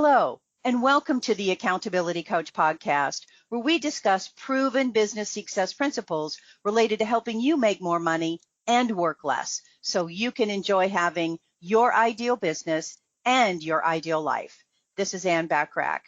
Hello, and welcome to the Accountability Coach podcast, where we discuss proven business success principles related to helping you make more money and work less so you can enjoy having your ideal business and your ideal life. This is Bachrach.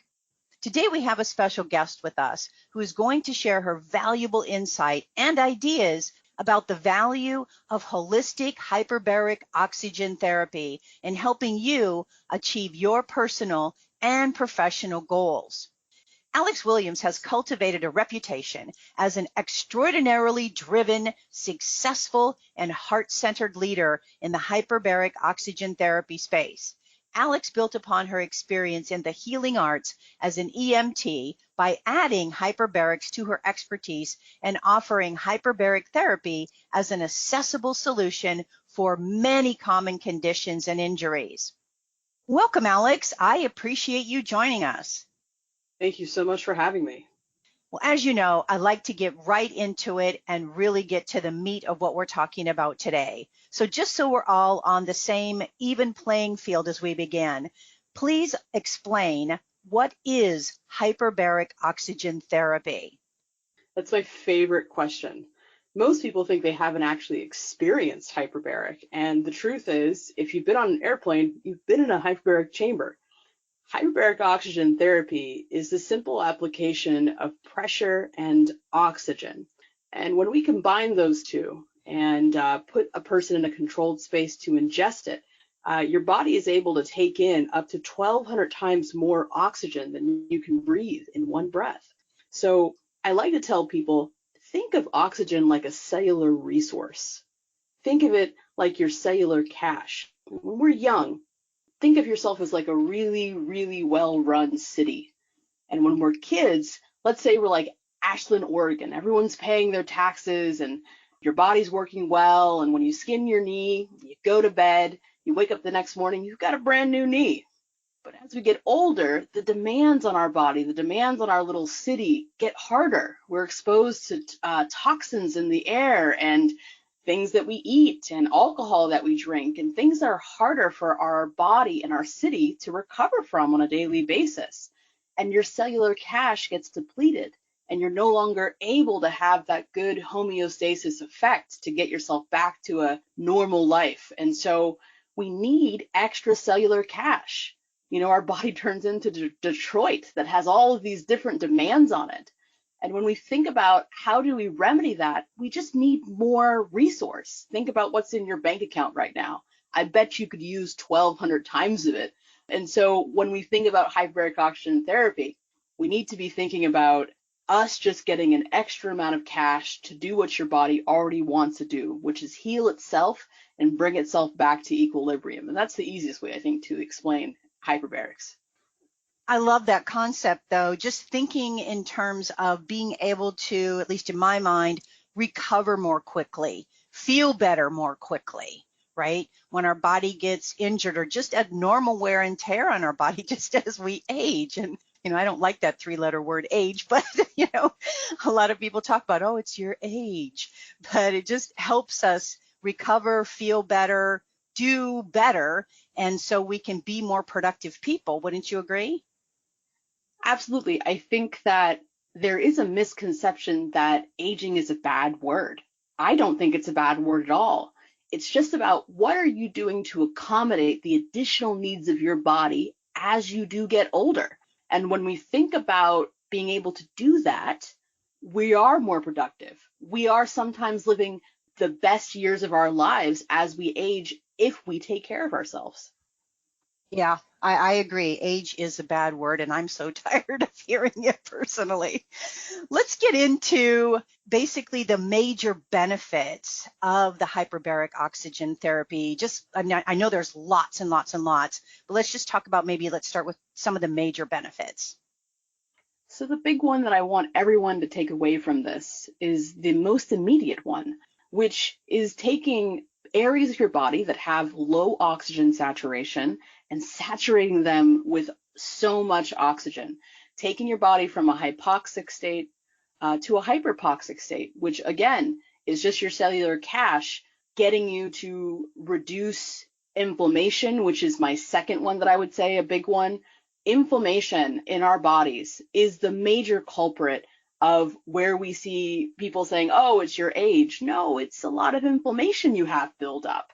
Today we have a special guest with us who is going to share her valuable insight and ideas about the value of holistic hyperbaric oxygen therapy in helping you achieve your personal and professional goals. Alex Williams has cultivated a reputation as an extraordinarily driven, successful, and heart-centered leader in the hyperbaric oxygen therapy space. Alex built upon her experience in the healing arts as an EMT by adding hyperbarics to her expertise and offering hyperbaric therapy as an accessible solution for many common conditions and injuries. Welcome, Alex. I appreciate you joining us. Thank you so much for having me. Well, as you know, I like to get right into it and really get to the meat of what we're talking about today. So just so we're all on the same even playing field as we begin, please explain what is hyperbaric oxygen therapy? That's my favorite question. Most people think they haven't actually experienced hyperbaric, and the truth is, if you've been on an airplane, you've been in a hyperbaric chamber. Hyperbaric oxygen therapy is the simple application of pressure and oxygen. And when we combine those two and put a person in a controlled space to ingest it, your body is able to take in up to 1,200 times more oxygen than you can breathe in one breath. So I like to tell people, think of oxygen like a cellular resource. Think of it like your cellular cache. When we're young, think of yourself as like a really, really well-run city. And when we're kids, let's say we're like Ashland, Oregon, everyone's paying their taxes and your body's working well. And when you skin your knee, you go to bed, you wake up the next morning, you've got a brand new knee. But as we get older, the demands on our body, the demands on our little city get harder. We're exposed to toxins in the air and things that we eat and alcohol that we drink and things that are harder for our body and our city to recover from on a daily basis. And your cellular cache gets depleted and you're no longer able to have that good homeostasis effect to get yourself back to a normal life. And so we need extracellular cache. You know, our body turns into Detroit that has all of these different demands on it. And when we think about how do we remedy that, we just need more resource. Think about what's in your bank account right now. I bet you could use 1,200 times of it. And so when we think about hyperbaric oxygen therapy, we need to be thinking about us just getting an extra amount of cash to do what your body already wants to do, which is heal itself and bring itself back to equilibrium. And that's the easiest way, I think, to explain hyperbarics. I love that concept, though, just thinking in terms of being able to, at least in my mind, recover more quickly, feel better more quickly, right? When our body gets injured or just abnormal wear and tear on our body just as we age. And, you know, I don't like that three-letter word age, but, you know, a lot of people talk about, oh, it's your age. But it just helps us recover, feel better, do better, and so we can be more productive people. Wouldn't you agree? Absolutely. I think that there is a misconception that aging is a bad word. I don't think it's a bad word at all. It's just about what are you doing to accommodate the additional needs of your body as you do get older. And when we think about being able to do that, we are more productive. We are sometimes living the best years of our lives as we age if we take care of ourselves. Yeah, I agree. Age is a bad word, and I'm so tired of hearing it personally. Let's get into basically the major benefits of the hyperbaric oxygen therapy. I know there's lots and lots and lots, but let's just talk about let's start with some of the major benefits. So the big one that I want everyone to take away from this is the most immediate one, which is taking areas of your body that have low oxygen saturation and saturating them with so much oxygen, taking your body from a hypoxic state to a hypertoxic state, which again is just your cellular cache getting you to reduce inflammation, which is my second one that I would say a big one. inflammation in our bodies is the major culprit of where we see people saying, oh, it's your age. No, it's a lot of inflammation you have built up.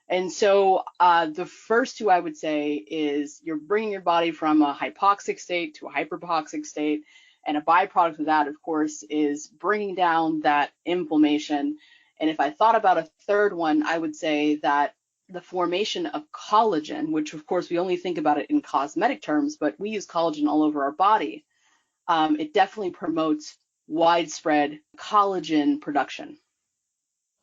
And so the first two I would say is you're bringing your body from a hypoxic state to a hypertoxic state. And a byproduct of that, of course, is bringing down that inflammation. And if I thought about a third one, I would say that the formation of collagen, which of course we only think about it in cosmetic terms, but we use collagen all over our body. It definitely promotes widespread collagen production.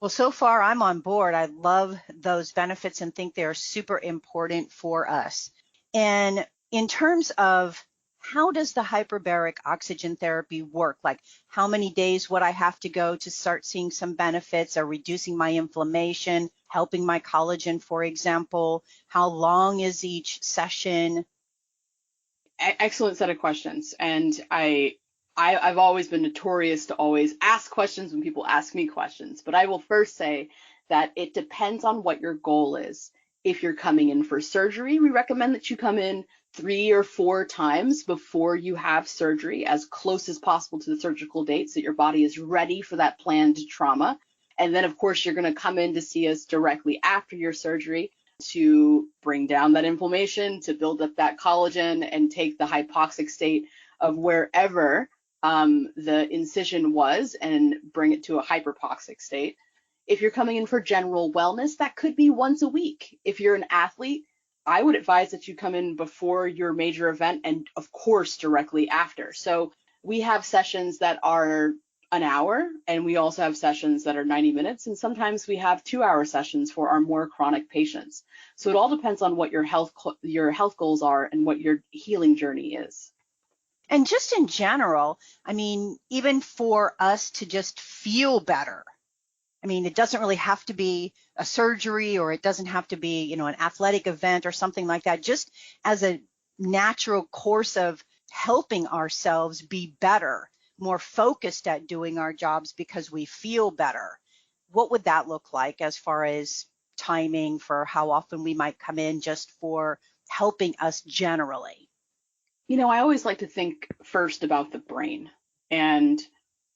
Well, so far I'm on board. I love those benefits and think they're super important for us. And in terms of how does the hyperbaric oxygen therapy work? Like how many days would I have to go to start seeing some benefits or reducing my inflammation, helping my collagen, for example? How long is each session? Excellent set of questions. And I've always been notorious to always ask questions when people ask me questions. But I will first say that it depends on what your goal is. If you're coming in for surgery, we recommend that you come in 3 or 4 times before you have surgery, as close as possible to the surgical date so that your body is ready for that planned trauma. And then, of course, you're going to come in to see us directly after your surgery to bring down that inflammation, to build up that collagen, and take the hypoxic state of wherever the incision was and bring it to a hypertoxic state. If you're coming in for general wellness, that could be once a week. If you're an athlete, I would advise that you come in before your major event and, of course, directly after. So we have sessions that are an hour, and we also have sessions that are 90 minutes, and sometimes we have 2-hour sessions for our more chronic patients. So it all depends on what your health goals are and what your healing journey is. And just in general, I mean, even for us to just feel better, I mean, it doesn't really have to be a surgery, or it doesn't have to be, an athletic event or something like that. Just as a natural course of helping ourselves be better, more focused at doing our jobs because we feel better. What would that look like as far as timing for how often we might come in just for helping us generally? I always like to think first about the brain and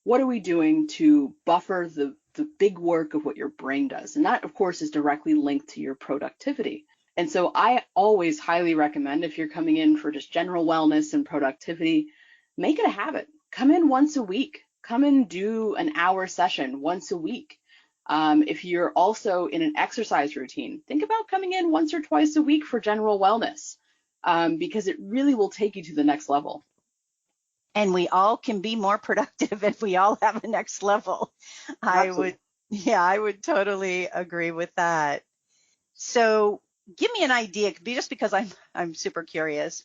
what are we doing to buffer the big work of what your brain does. And that, of course, is directly linked to your productivity. And so I always highly recommend, if you're coming in for just general wellness and productivity, make it a habit. Come in once a week. Come and do an hour session once a week. If you're also in an exercise routine, think about coming in once or twice a week for general wellness, because it really will take you to the next level. And we all can be more productive if we all have a next level. Absolutely. I would totally agree with that. So give me an idea, just because I'm super curious.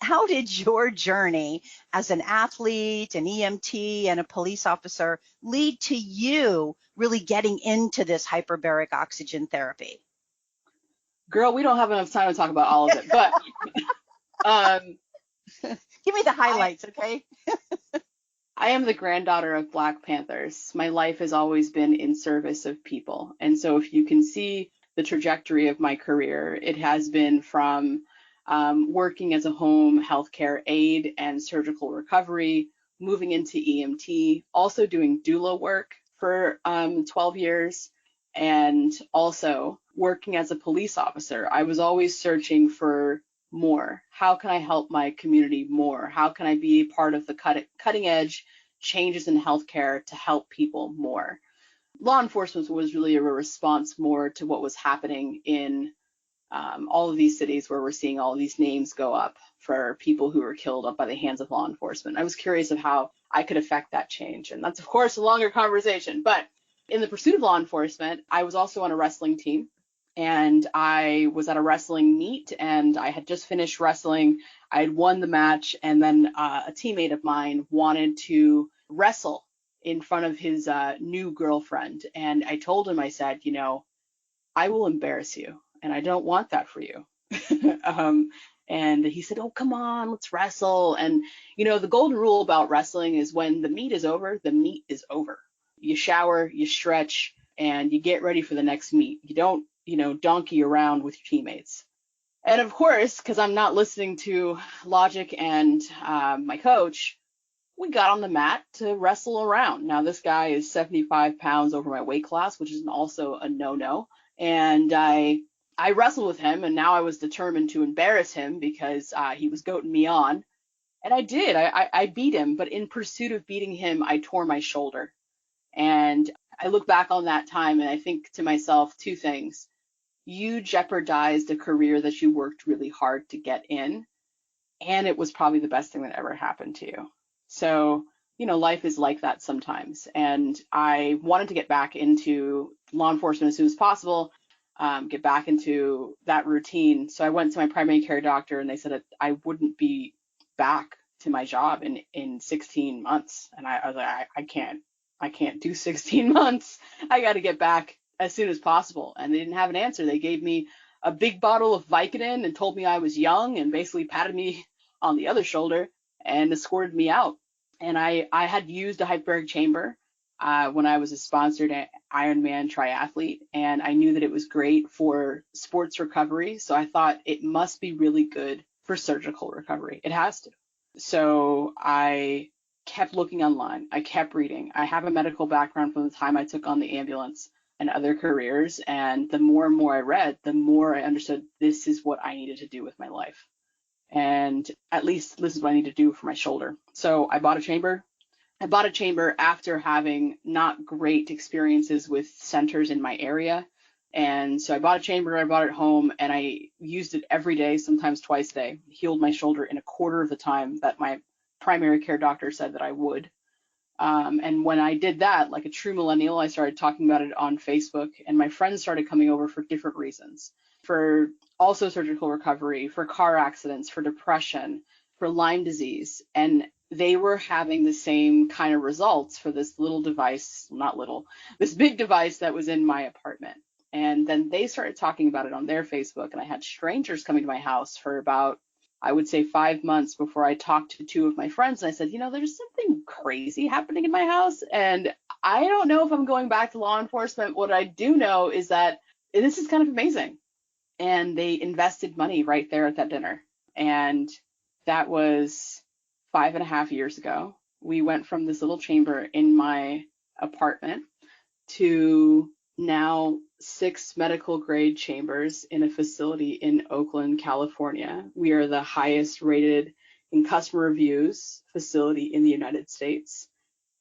How did your journey as an athlete, an EMT, and a police officer lead to you really getting into this hyperbaric oxygen therapy? Girl, we don't have enough time to talk about all of it, but give me the highlights, okay? I am the granddaughter of Black Panthers. My life has always been in service of people. And so if you can see the trajectory of my career, it has been from working as a home healthcare aide and surgical recovery, moving into EMT, also doing doula work for 12 years, and also working as a police officer. I was always searching for more. How can I help my community more? How can I be part of the cutting edge changes in healthcare to help people more? Law enforcement was really a response more to what was happening in all of these cities where we're seeing all of these names go up for people who were killed up by the hands of law enforcement. I was curious of how I could affect that change. And that's, of course, a longer conversation. But in the pursuit of law enforcement, I was also on a wrestling team. And I was at a wrestling meet, and I had just finished wrestling. I had won the match, and then a teammate of mine wanted to wrestle in front of his new girlfriend. And I told him, I said, I will embarrass you, and I don't want that for you. And he said, oh, come on, let's wrestle. And, the golden rule about wrestling is when the meet is over, the meet is over. You shower, you stretch, and you get ready for the next meet. You don't donkey around with your teammates. And of course, because I'm not listening to logic and my coach, we got on the mat to wrestle around. Now, this guy is 75 pounds over my weight class, which is also a no-no. And I wrestled with him, and now I was determined to embarrass him because he was goating me on. And I did. I beat him, but in pursuit of beating him, I tore my shoulder. And I look back on that time and I think to myself two things. You jeopardized a career that you worked really hard to get in, and it was probably the best thing that ever happened to you. So, life is like that sometimes. And I wanted to get back into law enforcement as soon as possible, get back into that routine. So I went to my primary care doctor and they said that I wouldn't be back to my job in 16 months. And I was like, I can't do 16 months. I got to get back as soon as possible. And they didn't have an answer. They gave me a big bottle of Vicodin and told me I was young and basically patted me on the other shoulder and escorted me out. And I had used a hyperbaric chamber when I was a sponsored Ironman triathlete, and I knew that it was great for sports recovery. So I thought it must be really good for surgical recovery. It has to. So I kept looking online. I kept reading. I have a medical background from the time I took on the ambulance and other careers. And the more and more I read, the more I understood this is what I needed to do with my life. And at least this is what I need to do for my shoulder. So I bought a chamber. I bought a chamber after having not great experiences with centers in my area. And so I bought a chamber, I bought it home, and I used it every day, sometimes twice a day. Healed my shoulder in a quarter of the time that my primary care doctor said that I would. And when I did that, like a true millennial, I started talking about it on Facebook, and my friends started coming over for different reasons. For also surgical recovery, for car accidents, for depression, for Lyme disease. And they were having the same kind of results for this little device, not little, this big device that was in my apartment. And then they started talking about it on their Facebook, and I had strangers coming to my house for about, I would say, 5 months before I talked to two of my friends. And I said, there's something crazy happening in my house, and I don't know if I'm going back to law enforcement. What I do know is that this is kind of amazing. And they invested money right there at that dinner. And that was 5.5 years ago. We went from this little chamber in my apartment to now 6 medical grade chambers in a facility in Oakland, California. We are the highest rated in customer reviews facility in the United States.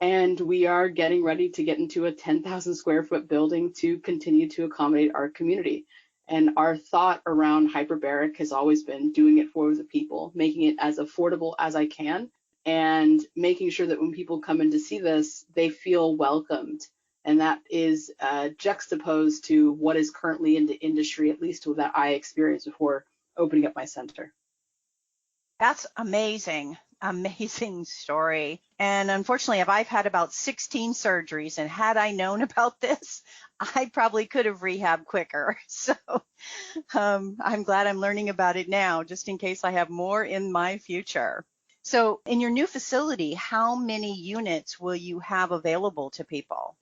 And we are getting ready to get into a 10,000 square foot building to continue to accommodate our community. And our thought around hyperbaric has always been doing it for the people, making it as affordable as I can, and making sure that when people come in to see this, they feel welcomed. And that is juxtaposed to what is currently in the industry, at least that I experienced before opening up my center. That's amazing. Amazing story. And unfortunately, I've had about 16 surgeries, and had I known about this, I probably could have rehabbed quicker. So I'm glad I'm learning about it now, just in case I have more in my future. So in your new facility, how many units will you have available to people?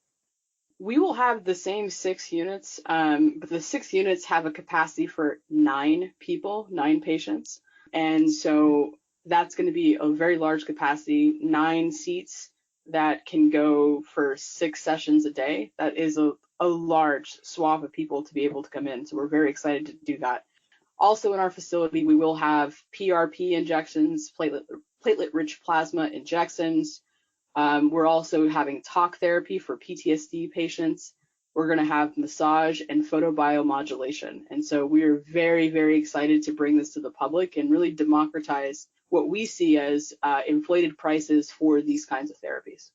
We will have the same 6 units, but the 6 units have a capacity for 9 people, 9 patients. And so that's going to be a very large capacity, 9 seats that can go for 6 sessions a day. That is a large swath of people to be able to come in. So we're very excited to do that. Also in our facility, we will have PRP injections, platelet-rich plasma injections. We're also having talk therapy for PTSD patients. We're going to have massage and photobiomodulation. And so we are very, very excited to bring this to the public and really democratize what we see as inflated prices for these kinds of therapies.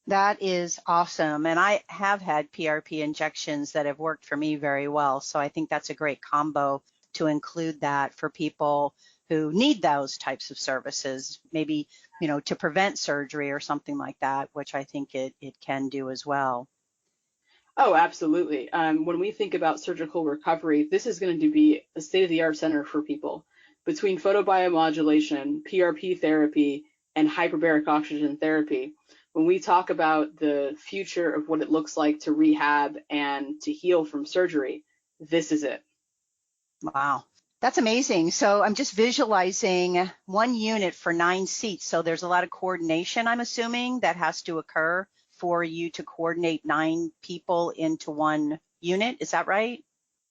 That is awesome. And I have had PRP injections that have worked for me very well. So I think that's a great combo to include that for people who need those types of services, maybe, to prevent surgery or something like that, which I think it can do as well. Oh, absolutely. When we think about surgical recovery, this is going to be a state-of-the-art center for people. Between photobiomodulation, PRP therapy, and hyperbaric oxygen therapy, when we talk about the future of what it looks like to rehab and to heal from surgery, this is it. Wow. That's amazing. So I'm just visualizing one unit for 9 seats. So there's a lot of coordination, I'm assuming, that has to occur for you to coordinate 9 people into one unit. Is that right?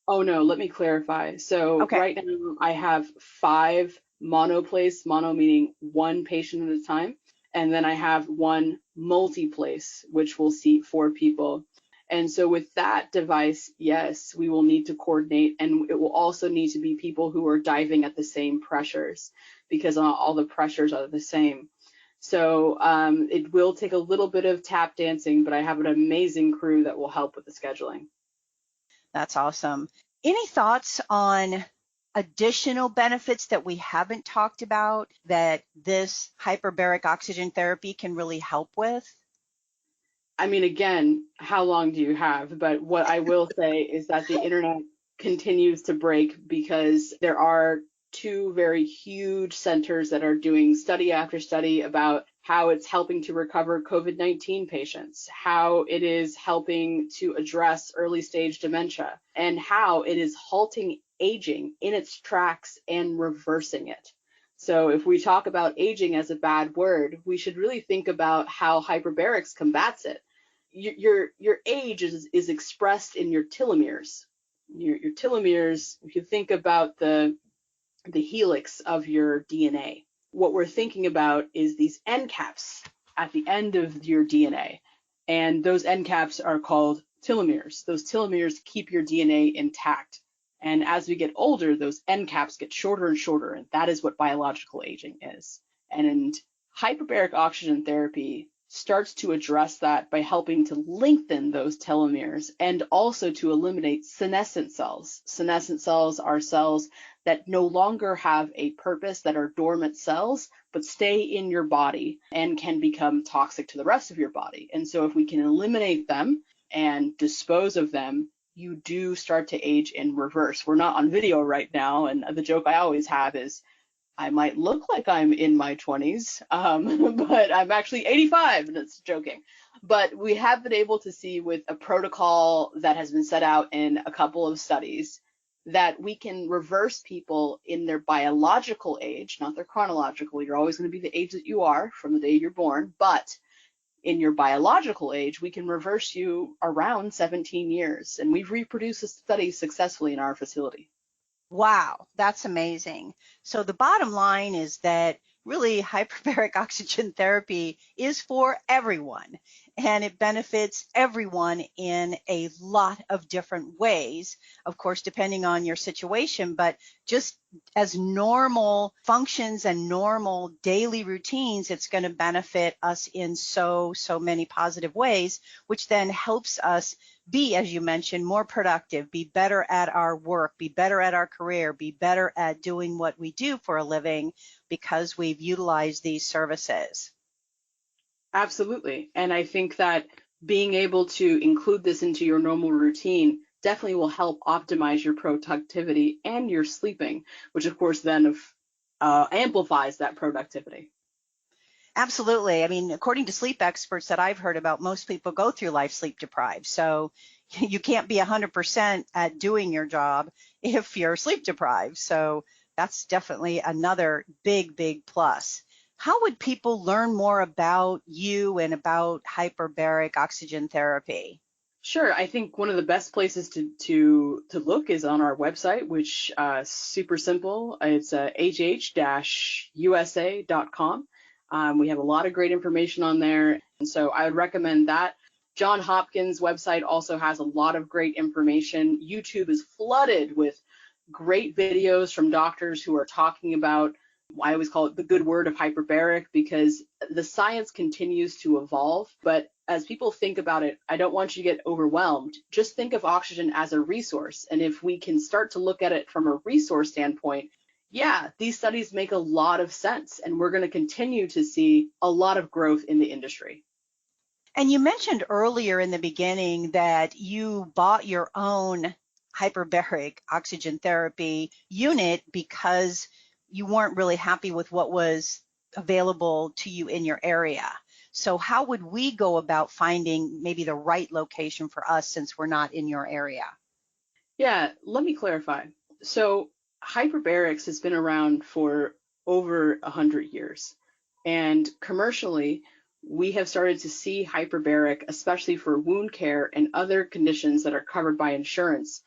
Oh no, let me clarify. So Okay. right now I have 5 mono-place, mono meaning one patient at a time, and then I have one multi-place, which will seat 4 people. And so with that device, yes, we will need to coordinate, and it will also need to be people who are diving at the same pressures because not all the pressures are the same. So it will take a little bit of tap dancing, but I have an amazing crew that will help with the scheduling. That's awesome. Any thoughts on additional benefits that we haven't talked about that this hyperbaric oxygen therapy can really help with? I mean, again, how long do you have? But what I will say is that the internet continues to break because there are 2 very huge centers that are doing study after study about how it's helping to recover COVID-19 patients, how it is helping to address early stage dementia, and how it is halting aging in its tracks and reversing it. So if we talk about aging as a bad word, we should really think about how hyperbarics combats it. Your age is expressed in your telomeres. Your telomeres, if you think about the helix of your DNA, what we're thinking about is these end caps at the end of your DNA. And those end caps are called telomeres. Those telomeres keep your DNA intact. And as we get older, those end caps get shorter and shorter, and that is what biological aging is. And hyperbaric oxygen therapy starts to address that by helping to lengthen those telomeres and also to eliminate senescent cells. Senescent cells are cells that no longer have a purpose, that are dormant cells, but stay in your body and can become toxic to the rest of your body. And so if we can eliminate them and dispose of them, you do start to age in reverse. We're not on video right now, and the joke I always have is I might look like I'm in my 20s, but I'm actually 85, and it's joking. But we have been able to see with a protocol that has been set out in a couple of studies that we can reverse people in their biological age, not their chronological. You're always going to be the age that you are from the day you're born, but in your biological age, we can reverse you around 17 years. And we've reproduced this study successfully in our facility. Wow, that's amazing. So the bottom line is that really hyperbaric oxygen therapy is for everyone, and it benefits everyone in a lot of different ways, of course, depending on your situation, but just as normal functions and normal daily routines, it's going to benefit us in so many positive ways, which then helps us be, as you mentioned, more productive, be better at our work, be better at our career, be better at doing what we do for a living because we've utilized these services. Absolutely. And I think that being able to include this into your normal routine definitely will help optimize your productivity and your sleeping, which of course then amplifies that productivity. Absolutely. I mean, according to sleep experts that I've heard about, most people go through life sleep deprived. So you can't be 100% at doing your job if you're sleep deprived. So that's definitely another big plus. How would people learn more about you and about hyperbaric oxygen therapy? Sure. I think one of the best places to look is on our website, which super simple. It's hh-usa.com. We have a lot of great information on there, and so I would recommend that. John Hopkins' website also has a lot of great information. YouTube is flooded with great videos from doctors who are talking about, I always call it the good word of hyperbaric, because the science continues to evolve. But as people think about it, I don't want you to get overwhelmed. Just think of oxygen as a resource. And if we can start to look at it from a resource standpoint, yeah, these studies make a lot of sense. And we're going to continue to see a lot of growth in the industry. And you mentioned earlier in the beginning that you bought your own hyperbaric oxygen therapy unit because you weren't really happy with what was available to you in your area. So how would we go about finding maybe the right location for us since we're not in your area? Yeah, let me clarify. So hyperbarics has been around for over 100 years. And commercially, we have started to see hyperbaric, especially for wound care and other conditions that are covered by insurance,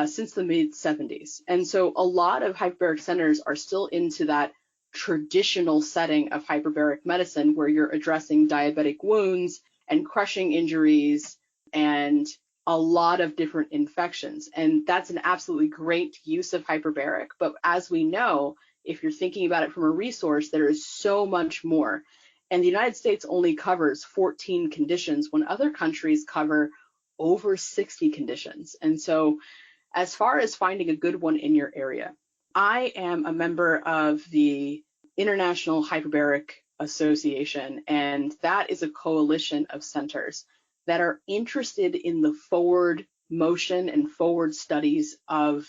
since the mid 70s. And so a lot of hyperbaric centers are still into that traditional setting of hyperbaric medicine where you're addressing diabetic wounds and crushing injuries and a lot of different infections. And that's an absolutely great use of hyperbaric. But as we know, if you're thinking about it from a resource, there is so much more. And the United States only covers 14 conditions when other countries cover over 60 conditions. And so as far as finding a good one in your area, I am a member of the International Hyperbaric Association, and that is a coalition of centers that are interested in the forward motion and forward studies of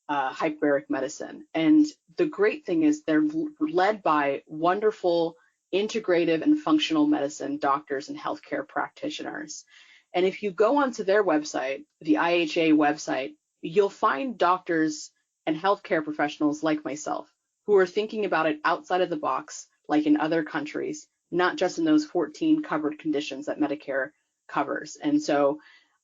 hyperbaric medicine. And the great thing is they're led by wonderful integrative and functional medicine doctors and healthcare practitioners. And if you go onto their website, the IHA website, you'll find doctors and healthcare professionals like myself who are thinking about it outside of the box, like in other countries, not just in those 14 covered conditions that Medicare covers. And so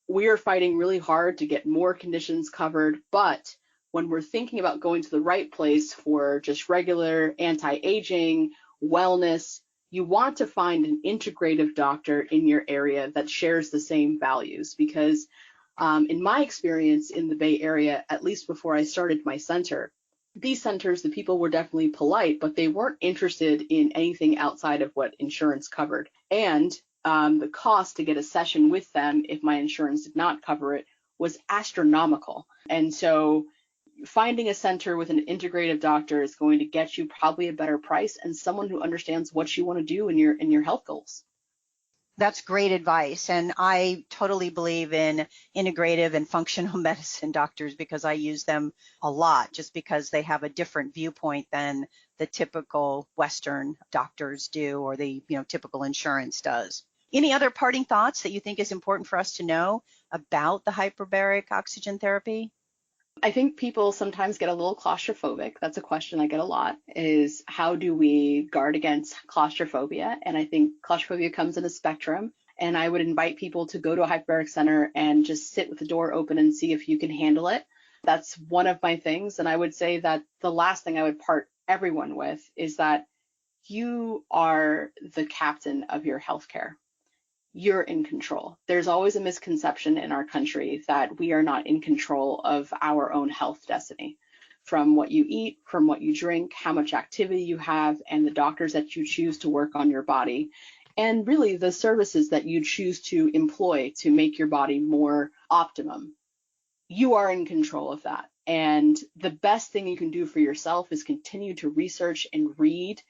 we are fighting really hard to get more conditions covered, but when we're thinking about going to the right place for just regular anti-aging, wellness, you want to find an integrative doctor in your area that shares the same values, because in my experience in the Bay Area, at least before I started my center, these centers, the people were definitely polite, but they weren't interested in anything outside of what insurance covered. And the cost to get a session with them, if my insurance did not cover it, was astronomical. And so finding a center with an integrative doctor is going to get you probably a better price and someone who understands what you want to do in your health goals. That's great advice. And I totally believe in integrative and functional medicine doctors because I use them a lot just because they have a different viewpoint than the typical Western doctors do or the typical insurance does. Any other parting thoughts that you think is important for us to know about the hyperbaric oxygen therapy? I think people sometimes get a little claustrophobic. That's a question I get a lot, is how do we guard against claustrophobia? And I think claustrophobia comes in a spectrum. And I would invite people to go to a hyperbaric center and just sit with the door open and see if you can handle it. That's one of my things. And I would say that the last thing I would part everyone with is that you are the captain of your healthcare. You're in control. There's always a misconception in our country that we are not in control of our own health destiny. From what you eat, from what you drink, how much activity you have, and the doctors that you choose to work on your body, and really the services that you choose to employ to make your body more optimum. You are in control of that. And the best thing you can do for yourself is continue to research and read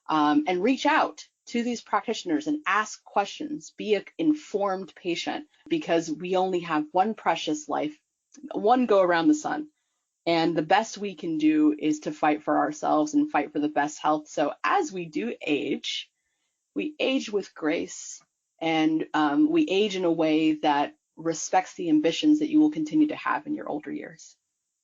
and reach out to these practitioners and ask questions, be an informed patient, because we only have one precious life, one go around the sun. And the best we can do is to fight for ourselves and fight for the best health. So as we do age, we age with grace, and we age in a way that respects the ambitions that you will continue to have in your older years.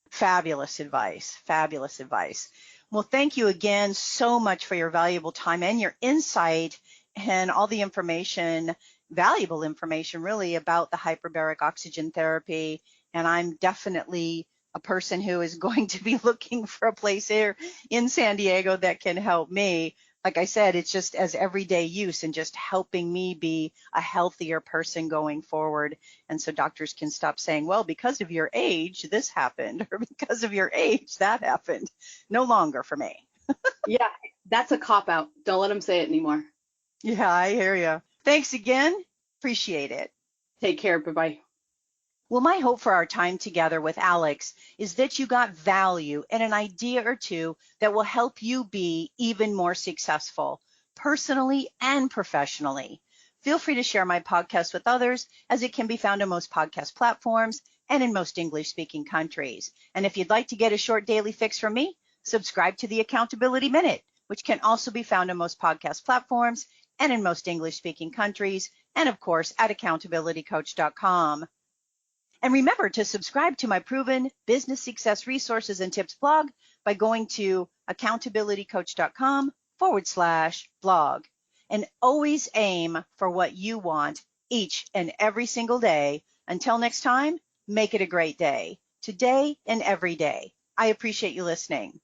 Fabulous advice. Fabulous advice. Well, thank you again so much for your valuable time and your insight and all the information, valuable information really about the hyperbaric oxygen therapy. And I'm definitely a person who is going to be looking for a place here in San Diego that can help me. Like I said, it's just as everyday use and just helping me be a healthier person going forward. And so doctors can stop saying, well, because of your age, this happened, or because of your age, that happened. No longer for me. Yeah, that's a cop-out. Don't let them say it anymore. Yeah, I hear you. Thanks again. Appreciate it. Take care. Bye-bye. Well, my hope for our time together with Alex is that you got value and an idea or two that will help you be even more successful, personally and professionally. Feel free to share my podcast with others, as it can be found on most podcast platforms and in most English-speaking countries. And if you'd like to get a short daily fix from me, subscribe to the Accountability Minute, which can also be found on most podcast platforms and in most English-speaking countries, and of course at accountabilitycoach.com. And remember to subscribe to my proven business success resources and tips blog by going to accountabilitycoach.com/blog. And always aim for what you want each and every single day. Until next time, make it a great day, today and every day. I appreciate you listening.